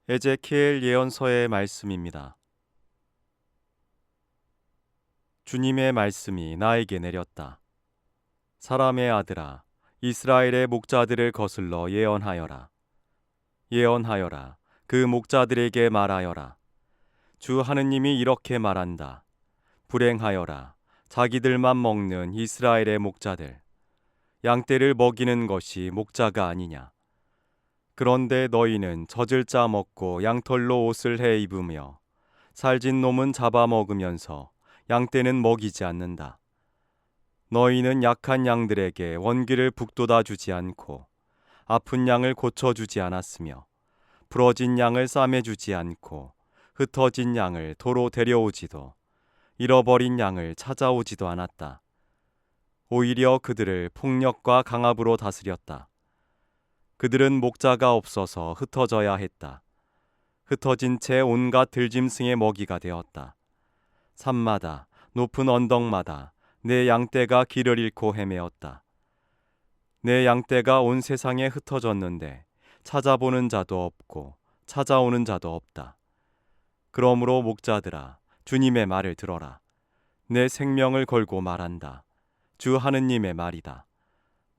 에제키엘 예언서의 말씀입니다. 주님의 말씀이 나에게 내렸다. 사람의 아들아, 이스라엘의 목자들을 거슬러 예언하여라. 예언하여라. 그 목자들에게 말하여라. 주 하느님이 이렇게 말한다. 불행하여라. 자기들만 먹는 이스라엘의 목자들. 양떼를 먹이는 것이 목자가 아니냐. 그런데 너희는 젖을 짜 먹고 양털로 옷을 해 입으며 살진 놈은 잡아먹으면서 양떼는 먹이지 않는다. 너희는 약한 양들에게 원기를 북돋아 주지 않고 아픈 양을 고쳐주지 않았으며 부러진 양을 싸매주지 않고 흩어진 양을 도로 데려오지도 잃어버린 양을 찾아오지도 않았다. 오히려 그들을 폭력과 강압으로 다스렸다. 그들은 목자가 없어서 흩어져야 했다. 흩어진 채 온갖 들짐승의 먹이가 되었다. 산마다 높은 언덕마다 내 양떼가 길을 잃고 헤매었다. 내 양떼가 온 세상에 흩어졌는데 찾아보는 자도 없고 찾아오는 자도 없다. 그러므로 목자들아, 주님의 말을 들어라. 내 생명을 걸고 말한다. 주 하느님의 말이다.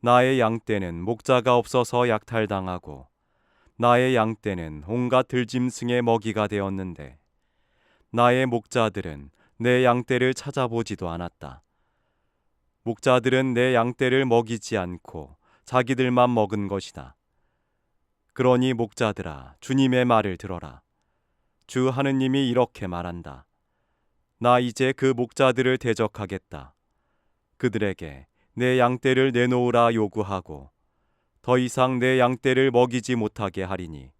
나의 양떼는 목자가 없어서 약탈당하고 나의 양떼는 온갖 들짐승의 먹이가 되었는데 나의 목자들은 내 양떼를 찾아보지도 않았다. 목자들은 내 양떼를 먹이지 않고 자기들만 먹은 것이다. 그러니 목자들아, 주님의 말을 들어라. 주 하느님이 이렇게 말한다. 나 이제 그 목자들을 대적하겠다. 그들에게 내 양떼를 내놓으라 요구하고 더 이상 내 양떼를 먹이지 못하게 하리니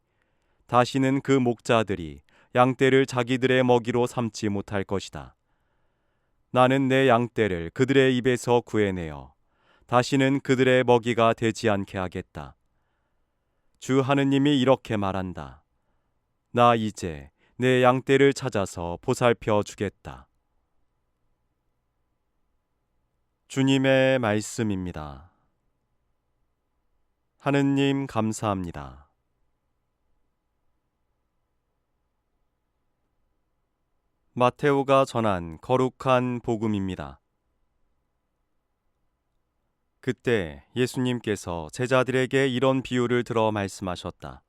다시는 그 목자들이 양떼를 자기들의 먹이로 삼지 못할 것이다. 나는 내 양떼를 그들의 입에서 구해내어 다시는 그들의 먹이가 되지 않게 하겠다. 주 하느님이 이렇게 말한다. 나 이제 내 양떼를 찾아서 보살펴 주겠다. 주님의 말씀입니다. 하느님 감사합니다. 마테오가 전한 거룩한 복음입니다. 그때 예수님께서 제자들에게 이런 비유를 들어 말씀하셨다.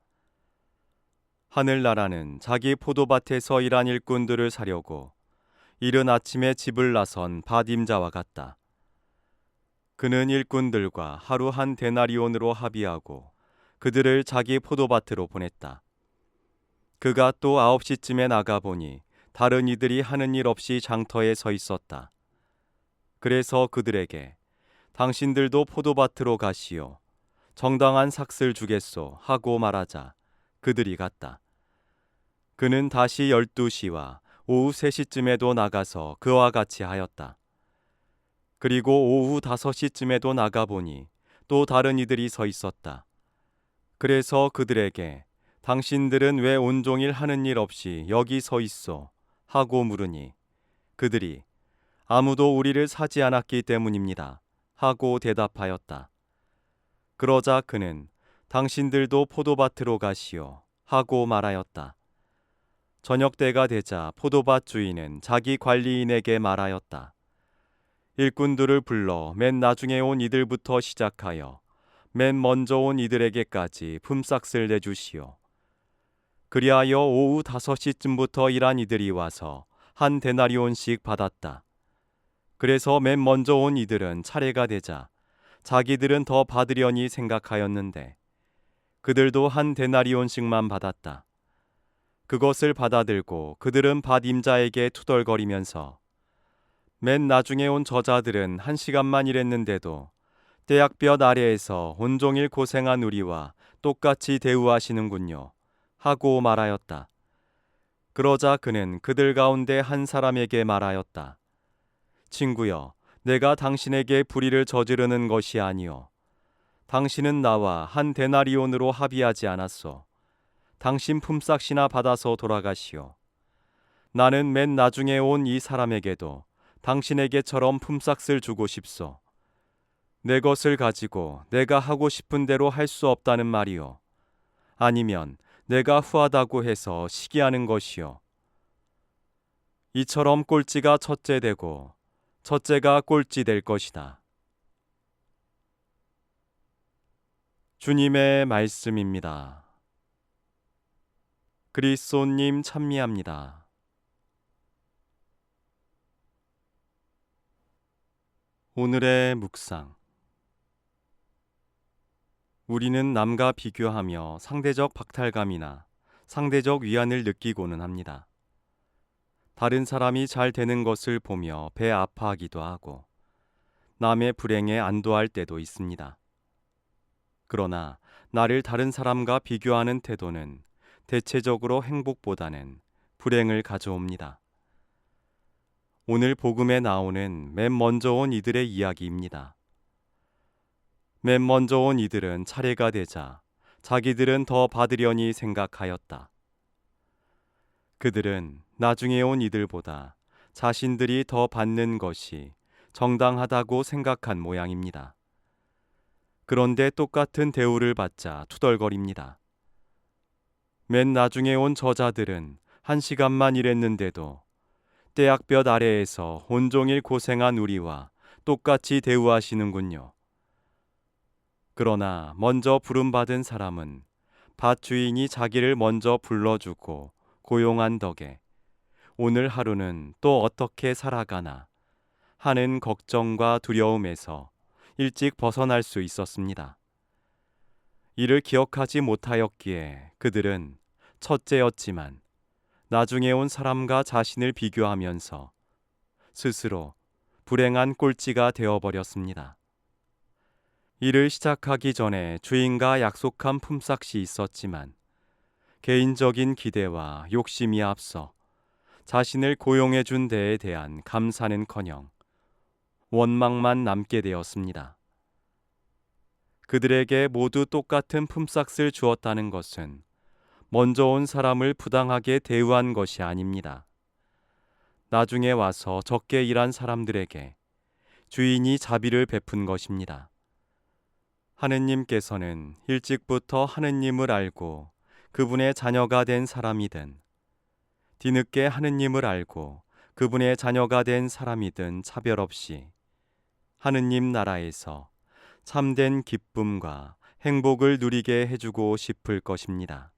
하늘나라는 자기 포도밭에서 일한 일꾼들을 사려고 이른 아침에 집을 나선 밭임자와 같다. 그는 일꾼들과 하루 한 데나리온으로 합의하고 그들을 자기 포도밭으로 보냈다. 그가 또 9시쯤에 나가보니 다른 이들이 하는 일 없이 장터에 서 있었다. 그래서 그들에게 당신들도 포도밭으로 가시오. 정당한 삭슬 주겠소 하고 말하자 그들이 갔다. 그는 다시 12시와 오후 3시쯤에도 나가서 그와 같이 하였다. 그리고 오후 5시쯤에도 나가보니 또 다른 이들이 서 있었다. 그래서 그들에게 당신들은 왜 온종일 하는 일 없이 여기 서 있소? 하고 물으니 그들이 아무도 우리를 사지 않았기 때문입니다. 하고 대답하였다. 그러자 그는 당신들도 포도밭으로 가시오. 하고 말하였다. 저녁 때가 되자 포도밭 주인은 자기 관리인에게 말하였다. 일꾼들을 불러 맨 나중에 온 이들부터 시작하여 맨 먼저 온 이들에게까지 품삯을 내주시오. 그리하여 오후 5시쯤부터 일한 이들이 와서 한 데나리온씩 받았다. 그래서 맨 먼저 온 이들은 차례가 되자 자기들은 더 받으려니 생각하였는데 그들도 한 데나리온씩만 받았다. 그것을 받아들고 그들은 밭임자에게 투덜거리면서 맨 나중에 온 저자들은 1시간만 일했는데도 떼약볕 아래에서 온종일 고생한 우리와 똑같이 대우하시는군요. 하고 말하였다. 그러자 그는 그들 가운데 한 사람에게 말하였다. 친구여, 내가 당신에게 불의를 저지르는 것이 아니오. 당신은 나와 한 데나리온으로 합의하지 않았소. 당신 품삯이나 받아서 돌아가시오. 나는 맨 나중에 온 이 사람에게도 당신에게처럼 품삯을 주고 싶소. 내 것을 가지고 내가 하고 싶은 대로 할 수 없다는 말이오. 아니면 내가 후하다고 해서 시기하는 것이요. 이처럼 꼴찌가 첫째 되고 첫째가 꼴찌 될 것이다. 주님의 말씀입니다. 그리스도님 찬미합니다. 오늘의 묵상. 우리는 남과 비교하며 상대적 박탈감이나 상대적 위안을 느끼고는 합니다. 다른 사람이 잘 되는 것을 보며 배 아파하기도 하고 남의 불행에 안도할 때도 있습니다. 그러나 나를 다른 사람과 비교하는 태도는 대체적으로 행복보다는 불행을 가져옵니다. 오늘 복음에 나오는 맨 먼저 온 이들의 이야기입니다. 맨 먼저 온 이들은 차례가 되자 자기들은 더 받으려니 생각하였다. 그들은 나중에 온 이들보다 자신들이 더 받는 것이 정당하다고 생각한 모양입니다. 그런데 똑같은 대우를 받자 투덜거립니다. 맨 나중에 온 저자들은 1시간만 일했는데도 떼약볕 아래에서 온종일 고생한 우리와 똑같이 대우하시는군요. 그러나 먼저 부름받은 사람은 밭 주인이 자기를 먼저 불러주고 고용한 덕에 오늘 하루는 또 어떻게 살아가나 하는 걱정과 두려움에서 일찍 벗어날 수 있었습니다. 이를 기억하지 못하였기에 그들은 첫째였지만 나중에 온 사람과 자신을 비교하면서 스스로 불행한 꼴찌가 되어버렸습니다. 일을 시작하기 전에 주인과 약속한 품삯이 있었지만 개인적인 기대와 욕심이 앞서 자신을 고용해 준 데에 대한 감사는커녕 원망만 남게 되었습니다. 그들에게 모두 똑같은 품삯을 주었다는 것은 먼저 온 사람을 부당하게 대우한 것이 아닙니다. 나중에 와서 적게 일한 사람들에게 주인이 자비를 베푼 것입니다. 하느님께서는 일찍부터 하느님을 알고 그분의 자녀가 된 사람이든 뒤늦게 하느님을 알고 그분의 자녀가 된 사람이든 차별 없이 하느님 나라에서 참된 기쁨과 행복을 누리게 해주고 싶을 것입니다.